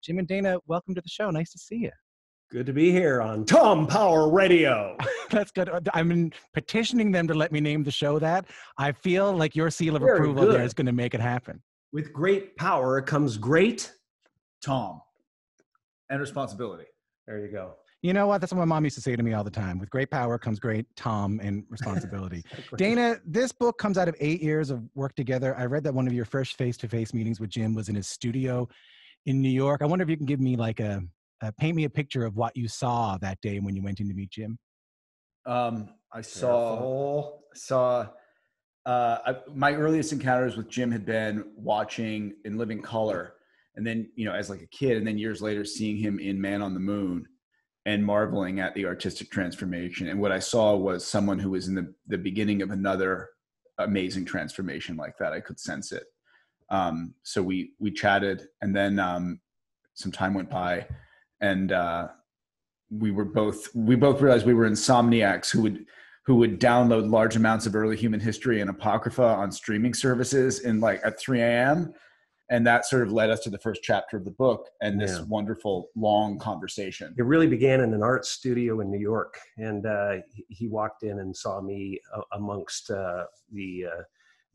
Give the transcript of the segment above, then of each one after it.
Jim and Dana, welcome to the show. Nice to see you. Good to be here on Tom Power Radio. That's good. I'm petitioning them to let me name the show that. I feel like your seal of Very approval good. there is going to make it happen. With great power comes great. Tom and responsibility. There you go. You know what? That's what my mom used to say to me all the time. With great power comes great Tom and responsibility. Dana, this book comes out of 8 years of work together. I read that one of your first face-to-face meetings with Jim was in his studio in New York. I wonder if you can give me like paint me a picture of what you saw that day when you went in to meet Jim. I saw my earliest encounters with Jim had been watching in living color, and then, as like a kid, and then years later seeing him in Man on the Moon and marveling at the artistic transformation. And what I saw was someone who was in the beginning of another amazing transformation like that. I could sense it. So we chatted, and then some time went by, and we both realized we were insomniacs who would download large amounts of early human history and apocrypha on streaming services at 3 a.m. And that sort of led us to the first chapter of the book and this wonderful long conversation. It really began in an art studio in New York, and he walked in and saw me amongst the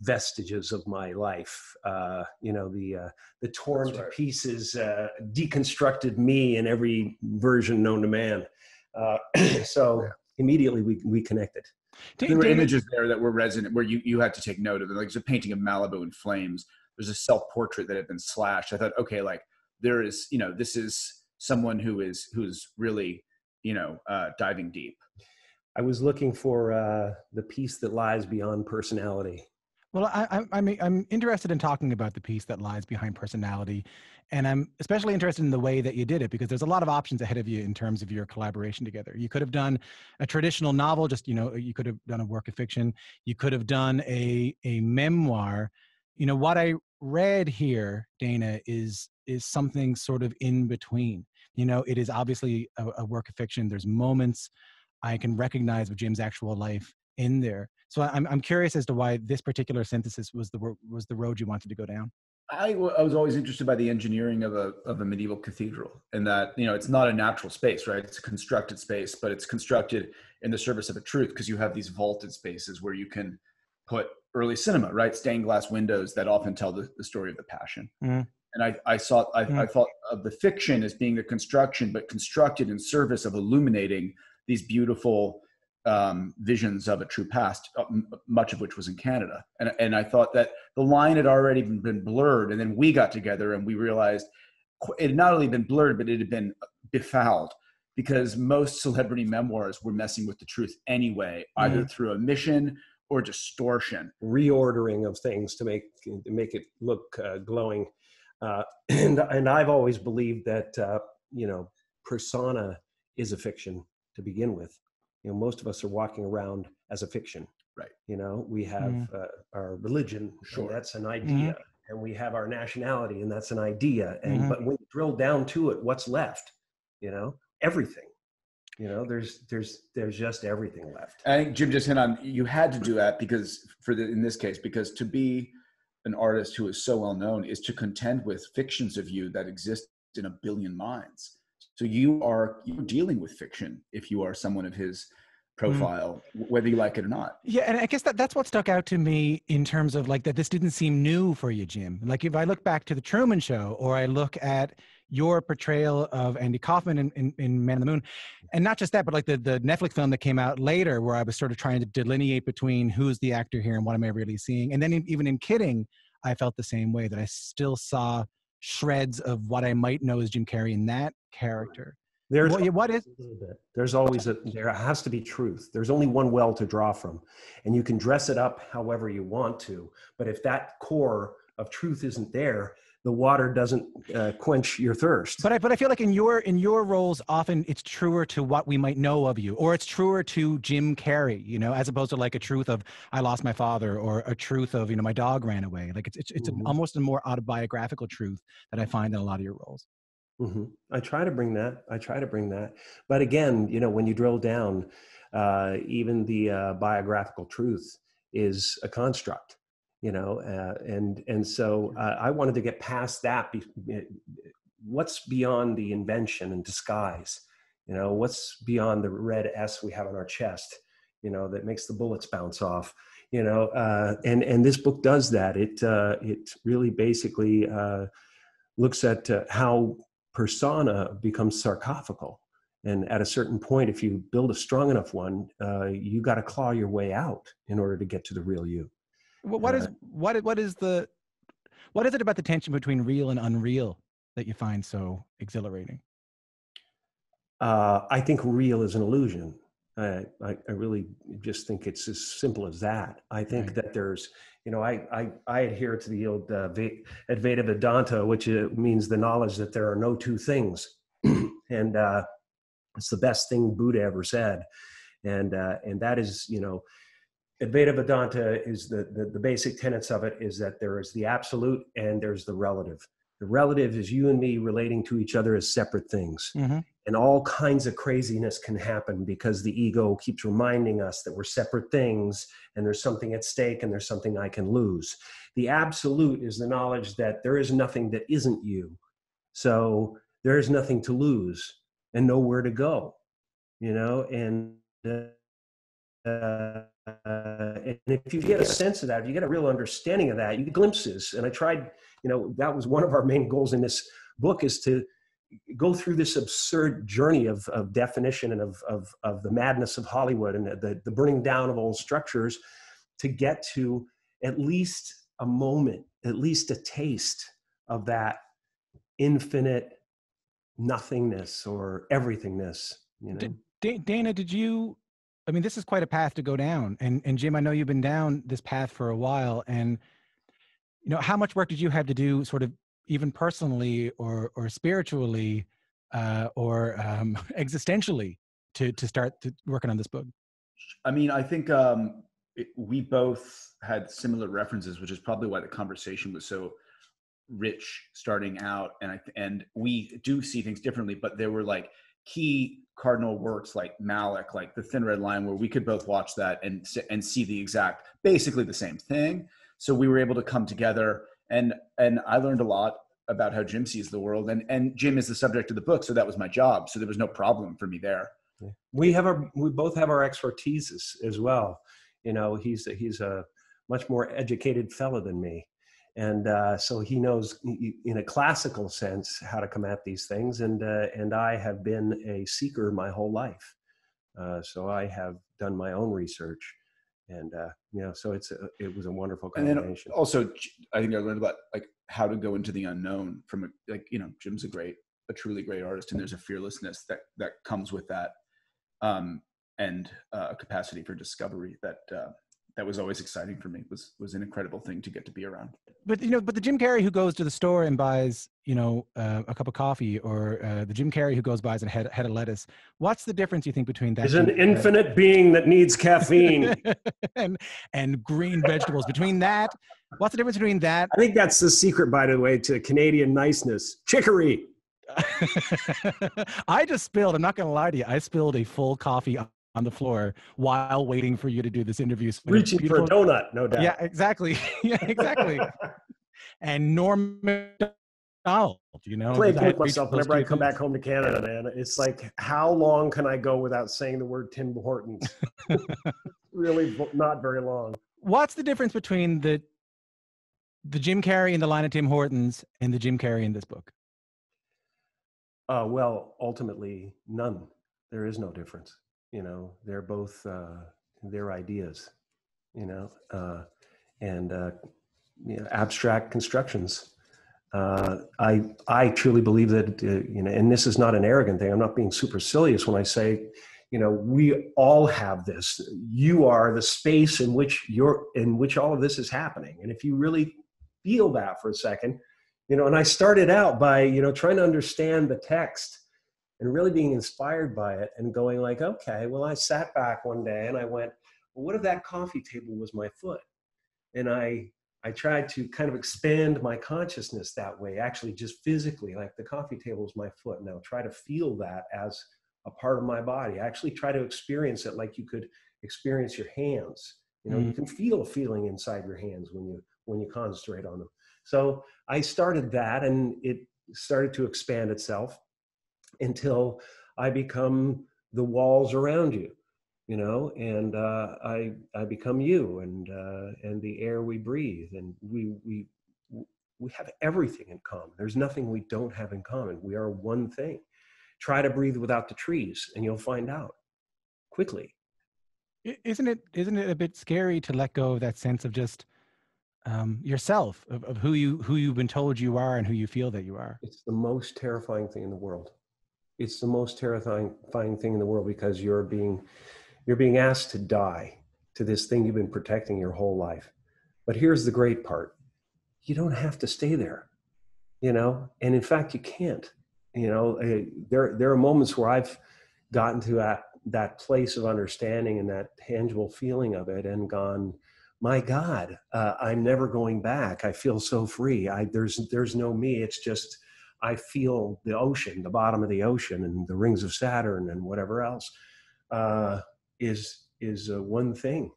vestiges of my life. The torn to pieces, deconstructed me in every version known to man. Immediately we connected. There were images there that were resonant, where you had to take note of it. Like there's a painting of Malibu in flames. There's a self-portrait that had been slashed. I thought, okay, like there is, this is someone who's really, diving deep. I was looking for the piece that lies beyond personality. Well, I'm interested in talking about the piece that lies behind personality, and I'm especially interested in the way that you did it, because there's a lot of options ahead of you in terms of your collaboration together. You could have done a traditional novel, you could have done a work of fiction. You could have done a memoir. What I read here, Dana, is something sort of in between. It is obviously a work of fiction. There's moments I can recognize of Jim's actual life in there. So I'm curious as to why this particular synthesis was the road you wanted to go down. I was always interested by the engineering of a medieval cathedral, and that, it's not a natural space, right? It's a constructed space, but it's constructed in the service of a truth, because you have these vaulted spaces where you can put early cinema, right? Stained glass windows that often tell the story of the Passion. Mm. And I thought of the fiction as being the construction, but constructed in service of illuminating these beautiful visions of a true past, much of which was in Canada. And I thought that the line had already been blurred, and then we got together and we realized it had not only been blurred, but it had been befouled, because most celebrity memoirs were messing with the truth anyway, either through omission or distortion, reordering of things to make it look glowing. And I've always believed that persona is a fiction to begin with. Most of us are walking around as a fiction, right? We have our religion, and that's an idea, and we have our nationality, and that's an idea. And but when you drill down to it, what's left? Everything. There's just everything left. I think Jim just hit on, you had to do that because in this case, because to be an artist who is so well known is to contend with fictions of you that exist in a billion minds. So you're dealing with fiction if you are someone of his profile, whether you like it or not. Yeah, and I guess that's what stuck out to me in terms of like that this didn't seem new for you, Jim. Like if I look back to The Truman Show, or I look at your portrayal of Andy Kaufman in Man on the Moon, and not just that, but like the Netflix film that came out later, where I was sort of trying to delineate between who's the actor here and what am I really seeing. And then even in Kidding, I felt the same way, that I still saw shreds of what I might know as Jim Carrey in that character. There has to be truth. There's only one well to draw from, and you can dress it up however you want to. But if that core of truth isn't there, the water doesn't quench your thirst. But I feel like in your roles, often it's truer to what we might know of you, or it's truer to Jim Carrey, as opposed to like a truth of I lost my father, or a truth of my dog ran away. Like it's almost a more autobiographical truth that I find in a lot of your roles. Mm-hmm. I try to bring that. But again, when you drill down, even the biographical truth is a construct. And so I wanted to get past that what's beyond the invention and disguise? What's beyond the red S we have on our chest, that makes the bullets bounce off, and this book does that. It really basically looks at how persona becomes sarcophagal. And at a certain point, if you build a strong enough one, you got to claw your way out in order to get to the real you. What is it about the tension between real and unreal that you find so exhilarating? I think real is an illusion. I really just think it's as simple as that. I think that there's, I adhere to the old Advaita Vedanta, which means the knowledge that there are no two things. And it's the best thing Buddha ever said. And that is, Advaita Vedanta is the basic tenets of it is that there is the absolute and there's the relative. The relative is you and me relating to each other as separate things. Mm-hmm. And all kinds of craziness can happen because the ego keeps reminding us that we're separate things and there's something at stake and there's something I can lose. The absolute is the knowledge that there is nothing that isn't you. So there is nothing to lose and nowhere to go, and if you get a sense of that, if you get a real understanding of that, you get glimpses. And I tried, that was one of our main goals in this book, is to go through this absurd journey of definition and of the madness of Hollywood and the burning down of old structures to get to at least a moment, at least a taste of that infinite nothingness or everythingness. Dana, this is quite a path to go down. And Jim, I know you've been down this path for a while. And, how much work did you have to do sort of even personally or spiritually or existentially to start working on this book? I think we both had similar references, which is probably why the conversation was so rich starting out. And we do see things differently, but there were like key cardinal works like Malik, like The Thin Red Line, where we could both watch that and see basically the same thing. So we were able to come together, and I learned a lot about how Jim sees the world, and Jim is the subject of the book, so that was my job. So there was no problem for me there. We both have our expertises as well. He's a much more educated fellow than me. And so he knows in a classical sense how to come at these things. And I have been a seeker my whole life. So I have done my own research. And, so it was a wonderful combination. And then also, I think I learned about like how to go into the unknown from Jim's a truly great artist. And there's a fearlessness that comes with that and a capacity for discovery that was always exciting for me. Was an incredible thing to get to be around. But the Jim Carrey who goes to the store and buys a cup of coffee, or the Jim Carrey who goes buys a head of lettuce, what's the difference you think between that? Is an infinite being that needs caffeine and green vegetables. Between that, what's the difference between that? I think that's the secret, by the way, to Canadian niceness: chicory. I just spilled. I'm not going to lie to you. I spilled a full coffee on the floor while waiting for you to do this interview. Reaching for a donut, no doubt. Yeah, exactly. Yeah, exactly. And Norm MacDonald, Playing with myself whenever I come back home to Canada, man. It's like, how long can I go without saying the word Tim Hortons? Really not very long. What's the difference between the Jim Carrey in the line of Tim Hortons and the Jim Carrey in this book? Well, ultimately, none. There is no difference. They're both their ideas, and abstract constructions. I truly believe that, and this is not an arrogant thing. I'm not being supercilious when I say, we all have this. You are the space in which all of this is happening. And if you really feel that for a second, and I started out by, trying to understand the text and really being inspired by it and going like, okay, well, I sat back one day and I went, well, what if that coffee table was my foot? And I tried to kind of expand my consciousness that way, actually just physically, like the coffee table is my foot. Now try to feel that as a part of my body. I actually try to experience it like you could experience your hands. You can feel a feeling inside your hands when you concentrate on them. So I started that, and started to expand itself until I become the walls around you, you know, and I become you, and the air we breathe, and we have everything in common. There's nothing we don't have in common. We are one thing. Try to breathe without the trees, and you'll find out quickly. Isn't it a bit scary to let go of that sense of just yourself, of who you've been told you are and who you feel that you are? It's the most terrifying thing in the world. It's the most terrifying thing in the world, because you're being asked to die to this thing you've been protecting your whole life. But here's the great part: you don't have to stay there, you know. And in fact, you can't. You know, there are moments where I've gotten to that place of understanding and that tangible feeling of it, and gone, my God, I'm never going back. I feel so free. There's no me. It's just, I feel the ocean, the bottom of the ocean, and the rings of Saturn, and whatever else is one thing.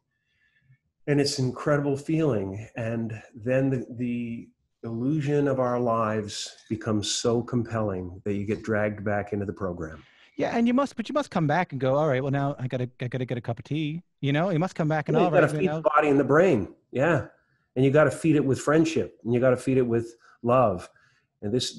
And it's an incredible feeling. And then the illusion of our lives becomes so compelling that you get dragged back into the program. Yeah, and you must come back and go, all right, well, now I gotta get a cup of tea. You know, you must come back and all right. You gotta feed the body and the brain. Yeah. And you gotta feed it with friendship, and you gotta feed it with love. And this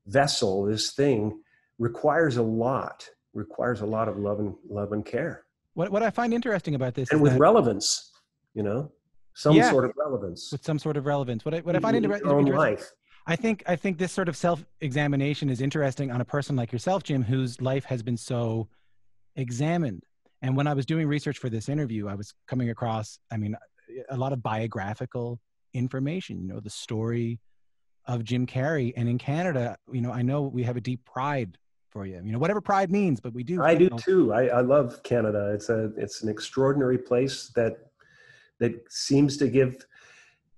vessel, this thing, requires a lot of love and care. What I find interesting about this, and with relevance, you know, some sort of relevance. With some sort of relevance. What I find interesting, I think this sort of self-examination is interesting on a person like yourself, Jim, whose life has been so examined. And when I was doing research for this interview, I was coming across, I mean, a lot of biographical information, you know, the story of Jim Carrey. And in Canada, you know, I know we have a deep pride for you, you know, whatever pride means, but we do. I do too. I love Canada. It's an extraordinary place that seems to give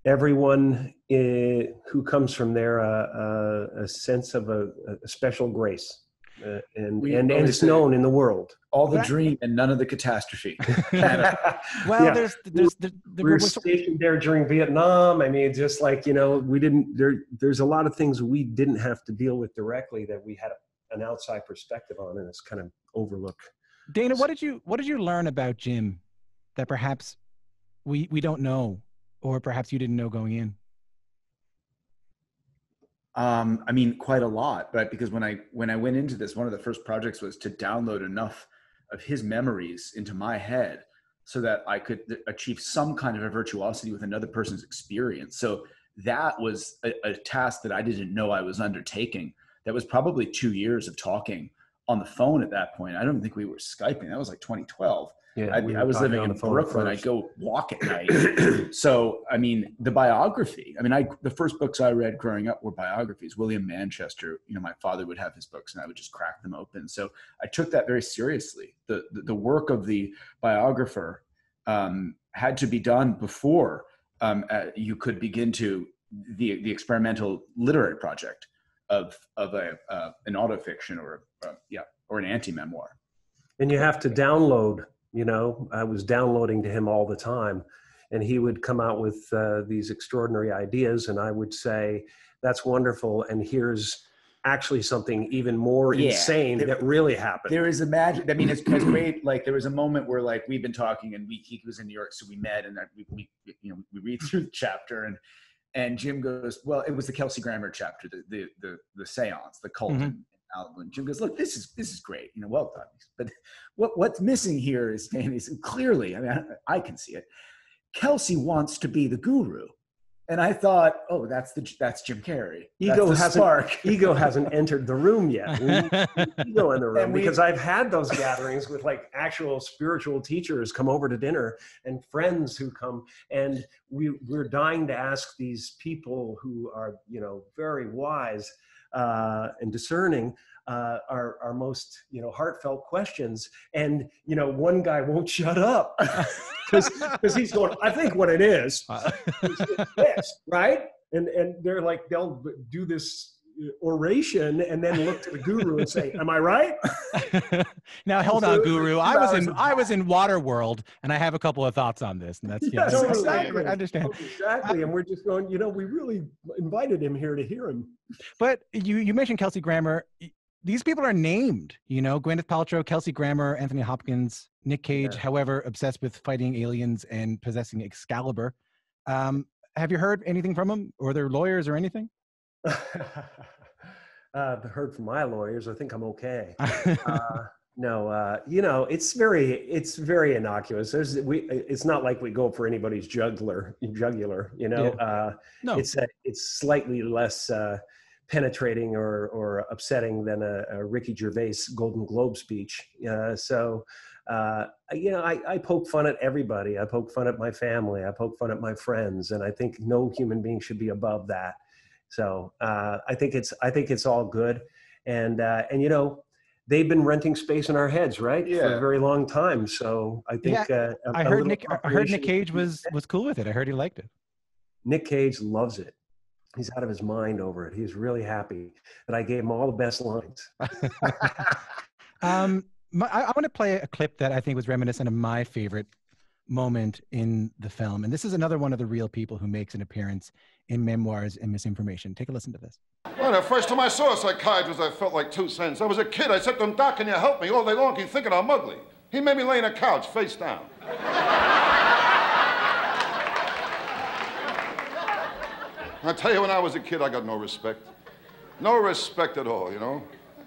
everyone who comes from there a sense of a special grace, and it's known in the world. All the dream and none of the catastrophe. Well, yeah. We were stationed there during Vietnam. I mean, just like, you know, there's a lot of things we didn't have to deal with directly that we had an outside perspective on, and it's kind of overlooked. Dana, what did you learn about Jim that perhaps we don't know, or perhaps you didn't know going in? I mean, quite a lot, but because when I went into this, one of the first projects was to download enough of his memories into my head so that I could achieve some kind of a virtuosity with another person's experience. So that was a task that I didn't know I was undertaking. That was probably 2 years of talking on the phone at that point. I don't think we were Skyping. That was like 2012. Yeah, I was living in Brooklyn. I'd go walk at night. So, I mean, the biography, the first books I read growing up were biographies. William Manchester, you know, my father would have his books and I would just crack them open. So I took that very seriously. The work of the biographer had to be done before you could begin to the experimental literary project of an autofiction or an anti-memoir. And you have to download. You know, I was downloading to him all the time, and he would come out with these extraordinary ideas, and I would say, that's wonderful, and here's actually something even more insane that really happened. There is a magic. I mean, it's great. Like, there was a moment where, like, we've been talking, and he was in New York, so we met, and we read through the chapter, and Jim goes, well, it was the Kelsey Grammer chapter, the seance, the cult. Mm-hmm. And Jim goes, look, this is great, you know, well done. But what's missing here is, Danny's clearly, I mean, I can see it. Kelsey wants to be the guru, and I thought, oh, that's Jim Carrey. Ego hasn't entered the room yet. Ego in the room, because I've had those gatherings with like actual spiritual teachers come over to dinner and friends who come, and we're dying to ask these people who are, you know, very wise and discerning our most, you know, heartfelt questions, and, you know, one guy won't shut up because he's going, I think what it is this, right? And they're like, they'll do this, oration and then look to the guru and say, am I right? Now, hold on, Guru. I was in Waterworld, and I have a couple of thoughts on this. And that's, yes, totally. exactly. I understand. Exactly. And we're just going, we really invited him here to hear him. But you mentioned Kelsey Grammer. These people are named, Gwyneth Paltrow, Kelsey Grammer, Anthony Hopkins, Nick Cage, however, obsessed with fighting aliens and possessing Excalibur. Have you heard anything from them or their lawyers or anything? I've heard from my lawyers. I think I'm okay. No, it's very innocuous. It's not like we go for anybody's jugular. No. It's slightly less penetrating or upsetting than a Ricky Gervais Golden Globe speech. I poke fun at everybody. I poke fun at my family. I poke fun at my friends, and I think no human being should be above that. So I think it's all good, and they've been renting space in our heads, right? Yeah. For a very long time. So I think I heard Nick Cage was cool with it. I heard he liked it. Nick Cage loves it. He's out of his mind over it. He's really happy that I gave him all the best lines. I want to play a clip that I think was reminiscent of my favorite moment in the film. And this is another one of the real people who makes an appearance in Memoirs and Misinformation. Take a listen to this. Well, the first time I saw a psychiatrist, I felt like 2 cents. I was a kid. I said to him, Doc, can you help me? All day long, he's thinking I'm ugly. He made me lay in a couch, face down. I tell you, when I was a kid, I got no respect. No respect at all,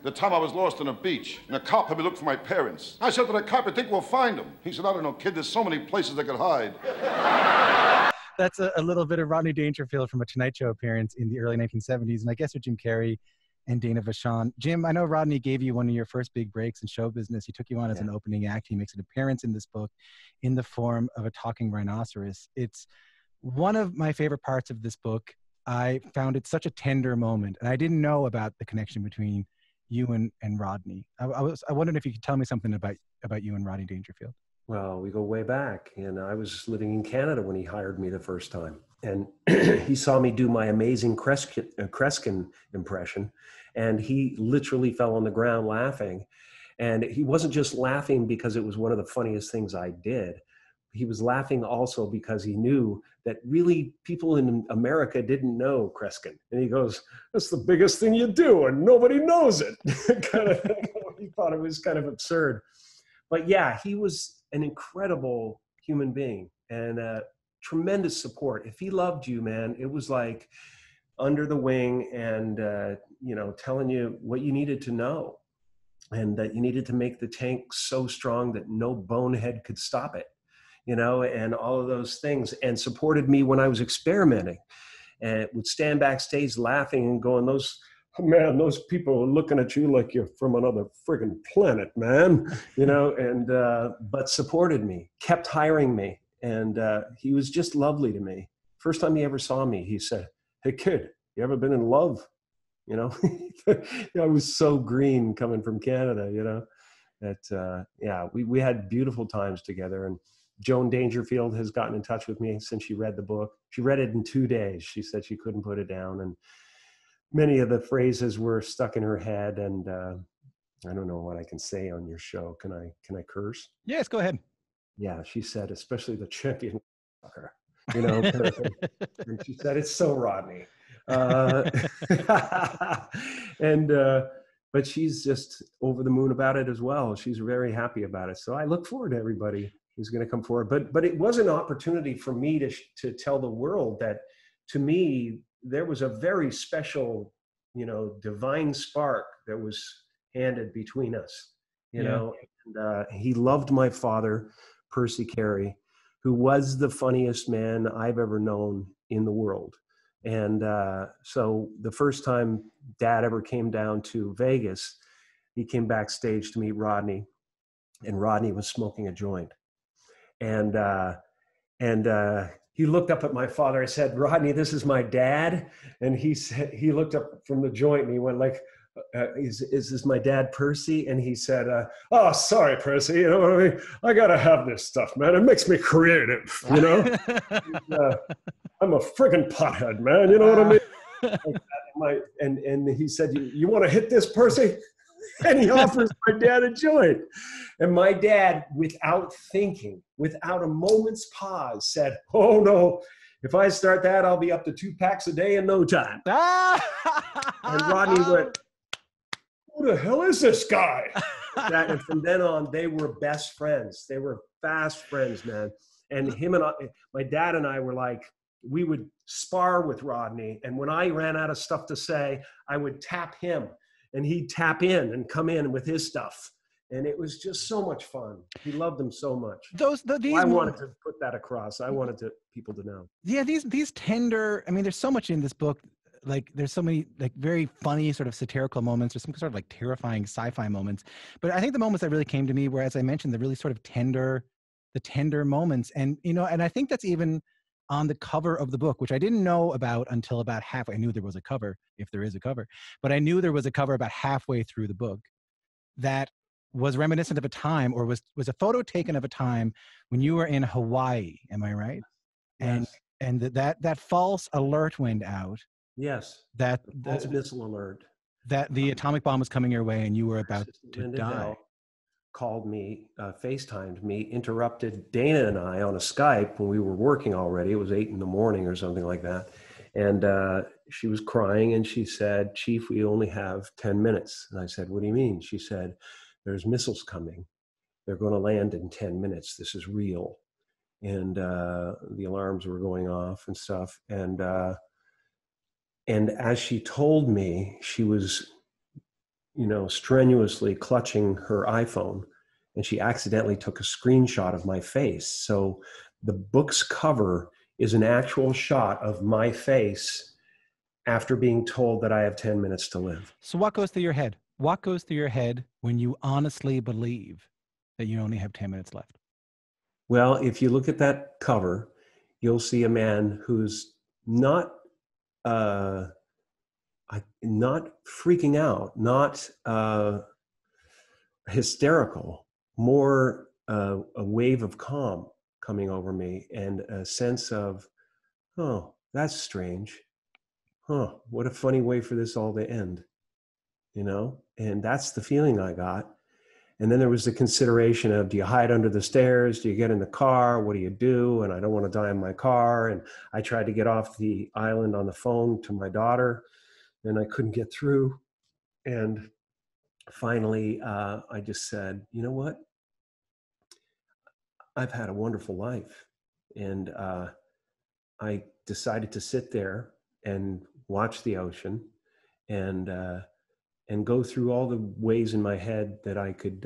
The time I was lost on a beach, and a cop had me look for my parents. I said to the cop, I think we'll find them. He said, I don't know, kid, there's so many places they could hide. That's a little bit of Rodney Dangerfield from a Tonight Show appearance in the early 1970s, and I guess with Jim Carrey and Dana Vachon. Jim, I know Rodney gave you one of your first big breaks in show business. He took you on as an opening act. He makes an appearance in this book in the form of a talking rhinoceros. It's one of my favorite parts of this book. I found it such a tender moment, and I didn't know about the connection between you and Rodney. I wondered if you could tell me something about you and Rodney Dangerfield. Well, we go way back, and I was living in Canada when he hired me the first time, and he saw me do my amazing Kreskin impression, and he literally fell on the ground laughing. And he wasn't just laughing because it was one of the funniest things I did. He was laughing also because he knew that really people in America didn't know Kreskin. And he goes, that's the biggest thing you do and nobody knows it. Kind of thing. He thought it was kind of absurd. But yeah, he was an incredible human being and tremendous support. If he loved you, man, it was like under the wing and, telling you what you needed to know. And that you needed to make the tank so strong that no bonehead could stop it. And all of those things, and supported me when I was experimenting, and would stand backstage laughing and going, those people are looking at you like you're from another friggin' planet, man, but supported me, kept hiring me. And he was just lovely to me. First time he ever saw me, he said, hey kid, you ever been in love? I was so green coming from Canada, that, we had beautiful times together. And Joan Dangerfield has gotten in touch with me since she read the book. She read it in 2 days. She said she couldn't put it down. And many of the phrases were stuck in her head. And I don't know what I can say on your show. Can I curse? Yes, go ahead. Yeah, she said, especially the champion fucker, and she said, it's so Rodney. But she's just over the moon about it as well. She's very happy about it. So I look forward to everybody who's going to come forward. But it was an opportunity for me to tell the world that, to me, there was a very special, divine spark that was handed between us, And he loved my father, Percy Carey, who was the funniest man I've ever known in the world. And so the first time Dad ever came down to Vegas, he came backstage to meet Rodney, and Rodney was smoking a joint. And he looked up at my father. I said, Rodney, this is my dad. And he looked up from the joint and he went like, is this my dad, Percy? And he said, oh, sorry, Percy. You know what I mean? I got to have this stuff, man. It makes me creative, I'm a friggin' pothead, man. You know what I mean? And he said, you want to hit this, Percy? And he offers my dad a joint. And my dad, without thinking, without a moment's pause, said, oh no, if I start that, I'll be up to 2 packs a day in no time. And Rodney went, who the hell is this guy? And from then on, they were best friends. They were fast friends, man. And him and I, my dad and I were like, we would spar with Rodney. And when I ran out of stuff to say, I would tap him and he'd tap in and come in with his stuff. And it was just so much fun. He loved them so much. I wanted to put that across. I wanted people to know. Yeah, these tender, I mean, there's so much in this book. Like there's so many like very funny sort of satirical moments or some sort of like terrifying sci-fi moments. But I think the moments that really came to me were, as I mentioned, the really sort of tender moments. And, you know, and I think that's even on the cover of the book, which I didn't know about until about halfway. I knew there was a cover, if there is a cover, but I knew there was a cover about halfway through the book that was reminiscent of a time, or was a photo taken of a time when you were in Hawaii. Am I right? Yes. And that false alert went out. Yes. That false missile alert. That the atomic bomb was coming your way and you were about to die. Called me, FaceTimed me, interrupted Dana and I on a Skype when we were working already. It was 8 a.m. or something like that. And she was crying and she said, Chief, we only have 10 minutes. And I said, what do you mean? She said, there's missiles coming. They're going to land in 10 minutes. This is real. And the alarms were going off and stuff. And as she told me, she was, you know, strenuously clutching her iPhone, and she accidentally took a screenshot of my face. So the book's cover is an actual shot of my face after being told that I have 10 minutes to live. So what goes through your head? What goes through your head when you honestly believe that you only have 10 minutes left? Well, if you look at that cover, you'll see a man who's not freaking out, not hysterical, more a wave of calm coming over me and a sense of, oh, that's strange. Huh, what a funny way for this all to end, you know? And that's the feeling I got. And then there was the consideration of, do you hide under the stairs? Do you get in the car? What do you do? And I don't want to die in my car. And I tried to get off the island on the phone to my daughter, and I couldn't get through. And finally, I just said, you know what? I've had a wonderful life. And I decided to sit there and watch the ocean and go through all the ways in my head that I could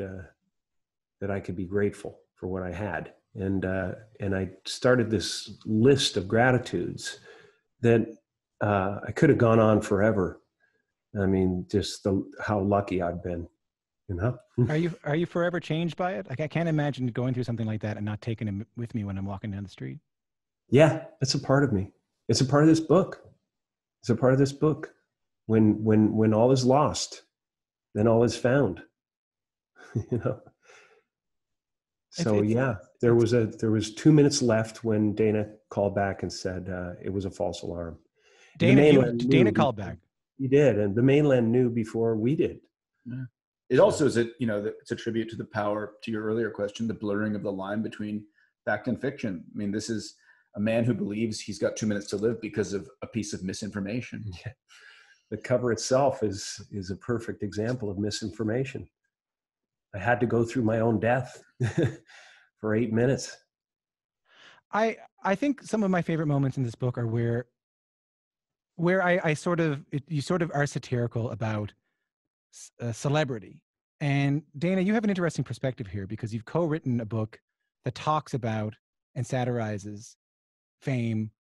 be grateful for what I had. And I started this list of gratitudes that I could have gone on forever. I mean, just how lucky I've been, you know? Are you forever changed by it? Like, I can't imagine going through something like that and not taking it with me when I'm walking down the street. Yeah, it's a part of me. It's a part of this book. It's a part of this book. When all is lost, then all is found. You know. So yeah, there was 2 minutes left when Dana called back and said it was a false alarm. Dana called back. He did, and the mainland knew before we did. Yeah. It also is it's a tribute to the power, to your earlier question, the blurring of the line between fact and fiction. I mean, this is a man who believes he's got 2 minutes to live because of a piece of misinformation. Yeah. The cover itself is a perfect example of misinformation. I had to go through my own death for 8 minutes. I think some of my favorite moments in this book are where you sort of are satirical about celebrity. And Dana, you have an interesting perspective here because you've co-written a book that talks about and satirizes fame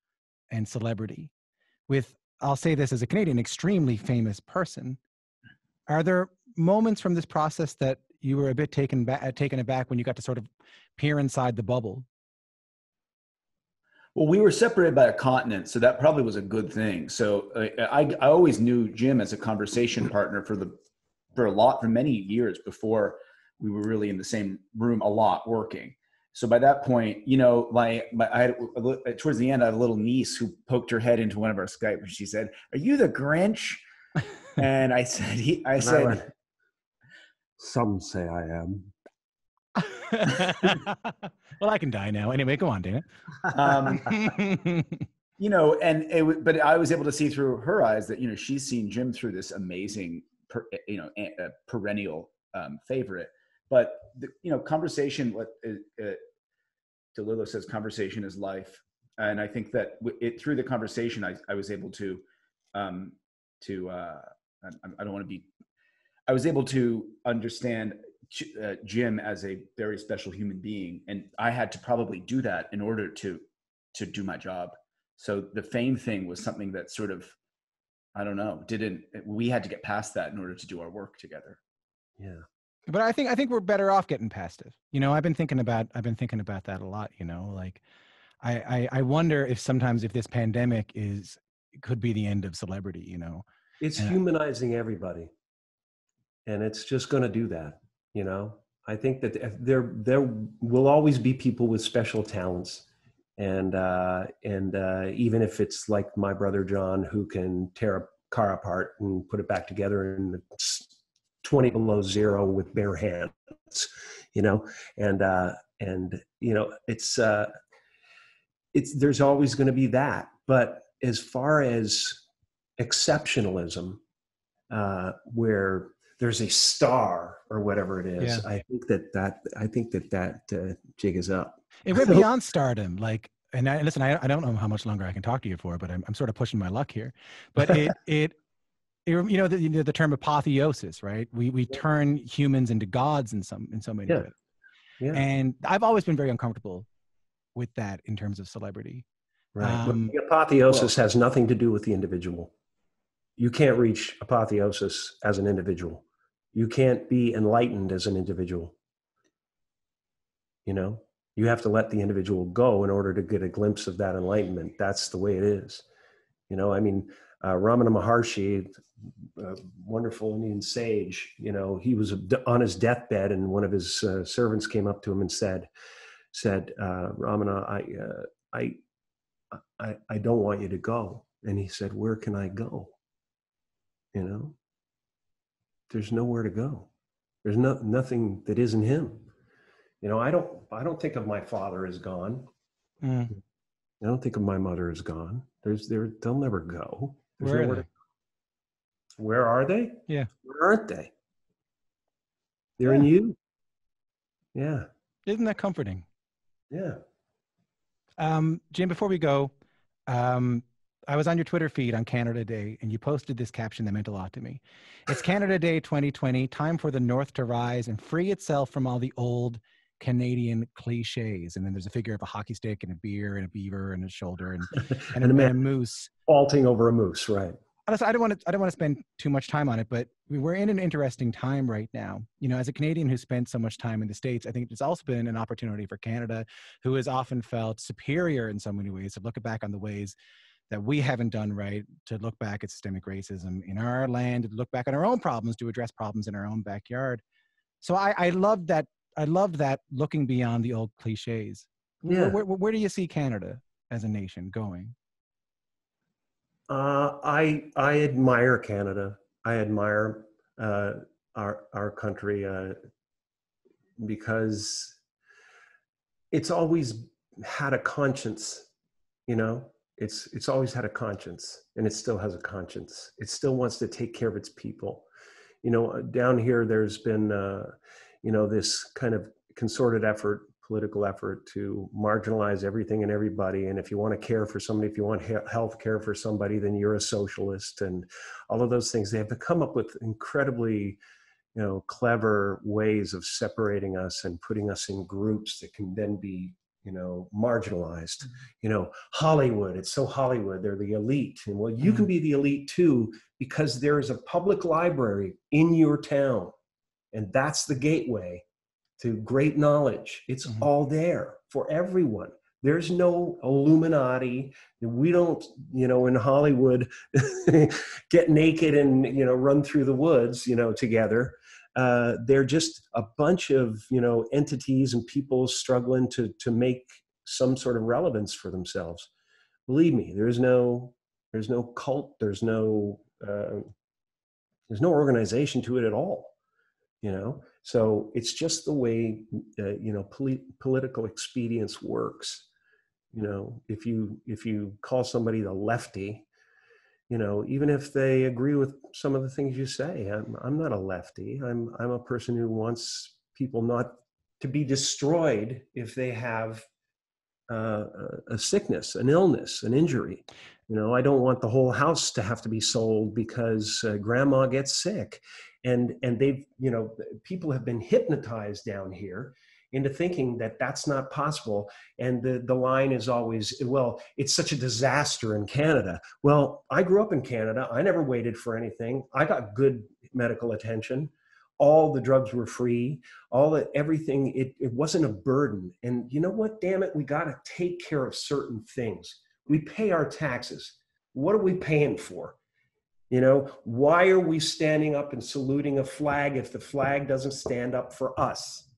and celebrity with, I'll say this as a Canadian, extremely famous person. Are there moments from this process that you were a bit taken aback when you got to sort of peer inside the bubble? Well, we were separated by a continent, so that probably was a good thing. So I always knew Jim as a conversation partner for many years before we were really in the same room a lot working. So by that point, you know, towards the end, I had a little niece who poked her head into one of our Skype and she said, "Are you the Grinch?" And I said, I went, "Some say I am." Well, I can die now. Anyway, go on, Dana. You know, but I was able to see through her eyes that, you know, she's seen Jim through this amazing, perennial favorite. But, you know, conversation, what DeLillo says, conversation is life. And I think that through the conversation, I was able to I was able to understand Jim as a very special human being. And I had to probably do that in order to do my job. So the fame thing was something that sort of, I don't know, we had to get past that in order to do our work together. Yeah. But I think we're better off getting past it. You know, I've been thinking about that a lot, you know, like I wonder if sometimes if this pandemic could be the end of celebrity, you know. It's humanizing everybody. And it's just going to do that, you know. I think that there will always be people with special talents. And even if it's like my brother John, who can tear a car apart and put it back together in 20 below zero with bare hands, you know, and you know, it's there's always going to be that. But as far as exceptionalism, where there's a star or whatever it is, yeah. I think that jig is up. It went beyond stardom, like, and listen, I don't know how much longer I can talk to you for, but I'm sort of pushing my luck here. But it you know, the term apotheosis, right? We turn humans into gods in so many ways. Yeah. And I've always been very uncomfortable with that in terms of celebrity. Right. The apotheosis has nothing to do with the individual. You can't reach apotheosis as an individual. You can't be enlightened as an individual. You know, you have to let the individual go in order to get a glimpse of that enlightenment. That's the way it is. You know, I mean, Ramana Maharshi, a wonderful Indian sage, you know, he was on his deathbed and one of his servants came up to him and said, Ramana, I don't want you to go. And he said, where can I go? You know, there's nowhere to go. There's nothing that isn't him. You know, I don't think of my father as gone. I don't think of my mother as gone. They'll never go. Where are they? Yeah. Where aren't they? They're in you. Yeah. Isn't that comforting? Yeah. Jim, before we go, I was on your Twitter feed on Canada Day, and you posted this caption that meant a lot to me. It's Canada Day 2020, time for the North to rise and free itself from all the old Canadian cliches. And then there's a figure of a hockey stick and a beer and a beaver and a shoulder and a moose. Vaulting over a moose, right. I don't want to spend too much time on it, but we're in an interesting time right now. You know, as a Canadian who spent so much time in the States, I think it's also been an opportunity for Canada, who has often felt superior in so many ways, to look back on the ways that we haven't done right, to look back at systemic racism in our land, to look back on our own problems, to address problems in our own backyard. So I loved that. I loved that, looking beyond the old cliches. Yeah. Where do you see Canada as a nation going? I admire Canada. I admire our country because it's always had a conscience, you know. It's always had a conscience, and it still has a conscience. It still wants to take care of its people. You know, down here, there's been, you know, this kind of concerted effort, political effort to marginalize everything and everybody. And if you want to care for somebody, if you want health care for somebody, then you're a socialist, and all of those things. They have come up with incredibly, you know, clever ways of separating us and putting us in groups that can then be, you know, marginalized. You know, Hollywood, it's so Hollywood, they're the elite. And well, you can be the elite too, because there is a public library in your town. And that's the gateway to great knowledge. It's all there for everyone. There's no Illuminati. We don't, you know, in Hollywood, get naked and, you know, run through the woods, you know, together. They're just a bunch of, entities and people struggling to make some sort of relevance for themselves. Believe me, there's no cult, there's no organization to it at all. So it's just the way political expedience works. If you call somebody the lefty, even if they agree with some of the things you say, I'm not a lefty. I'm a person who wants people not to be destroyed if they have a sickness, an illness, an injury. I don't want the whole house to have to be sold because grandma gets sick. And they've, people have been hypnotized down here into thinking that that's not possible. And the line is always, well, it's such a disaster in Canada. Well, I grew up in Canada. I never waited for anything. I got good medical attention. All the drugs were free. Everything, it wasn't a burden. And you know what, damn it, we got to take care of certain things. We pay our taxes. What are we paying for? Why are we standing up and saluting a flag if the flag doesn't stand up for us?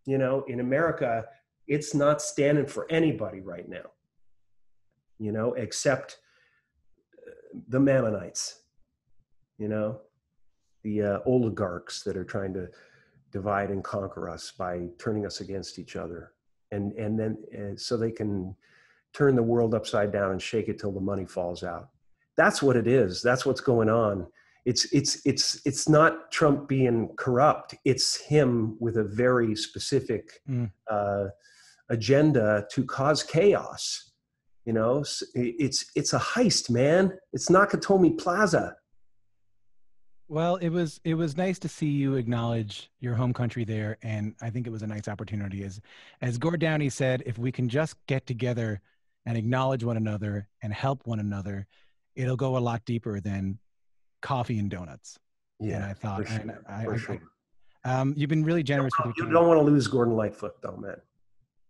In America, it's not standing for anybody right now, except the Mammonites, the oligarchs that are trying to divide and conquer us by turning us against each other. And then so they can turn the world upside down and shake it till the money falls out. That's what it is. That's what's going on. It's not Trump being corrupt. It's him with a very specific agenda to cause chaos. It's a heist, man. It's Nakatomi Plaza. Well, it was nice to see you acknowledge your home country there, and I think it was a nice opportunity. As Gord Downie said, if we can just get together and acknowledge one another and help one another, it'll go a lot deeper than coffee and donuts. Yeah, and I thought, for sure. You've been really generous with your time. You don't want to lose Gordon Lightfoot, though, man.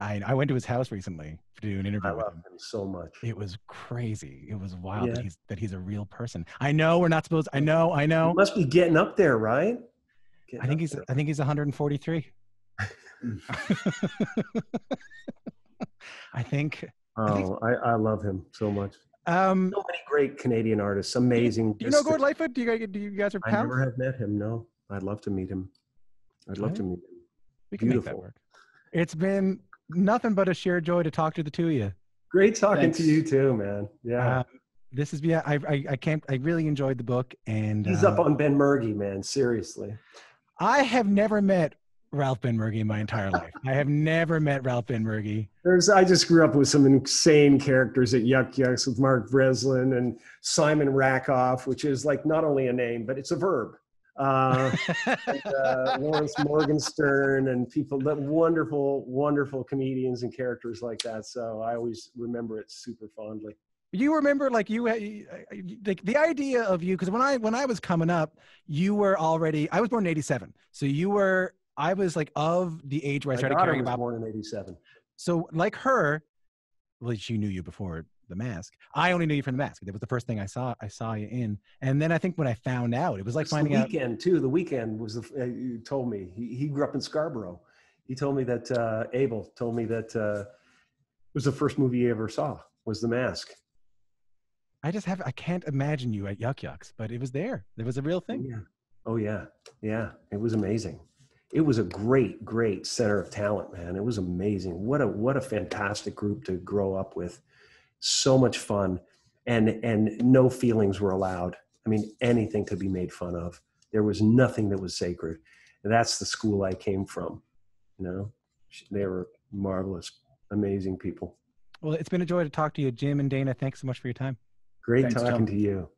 I went to his house recently to do an interview with him. So much. It was crazy. It was wild that he's a real person. I know we're not supposed. I know. He must be getting up there, right? I think he's 143. I think. I love him so much. So many great Canadian artists, amazing. Do you know Gord Lightfoot? Do you guys are pals? I never have met him. No, I'd love to meet him. We can make that work. It's been nothing but a sheer joy to talk to the two of you. Great talking to you too, man. Yeah. This is I really enjoyed the book, and he's up on Ben Murgy, man. Seriously. I have never met Ralph Benmergui in my entire life. I have never met Ralph Benmergui. I just grew up with some insane characters at Yuck Yucks with Mark Breslin and Simon Rakoff, which is like not only a name, but it's a verb. Lawrence Morgenstern and people, that wonderful, wonderful comedians and characters like that. So I always remember it super fondly. You remember, like the idea of you, because when I was coming up, you were already. I was born in '87, so you were. I was like of the age where I started caring about. Born in '87. So like her, well, she knew you before The Mask. I only knew you from The Mask. That was the first thing I saw you in. And then I think when I found out, it was like finding out. The Weekend too. The Weekend was you told me he grew up in Scarborough. He told me that Abel told me that it was the first movie he ever saw was The Mask. I can't imagine you at Yuck Yucks, but it was there. There was a real thing. Oh yeah. It was amazing. It was a great, great center of talent, man. It was amazing. What a fantastic group to grow up with. So much fun, and no feelings were allowed. I mean, anything could be made fun of. There was nothing that was sacred. And that's the school I came from. They were marvelous, amazing people. Well, it's been a joy to talk to you, Jim and Dana. Thanks so much for your time. Thanks, talking to you.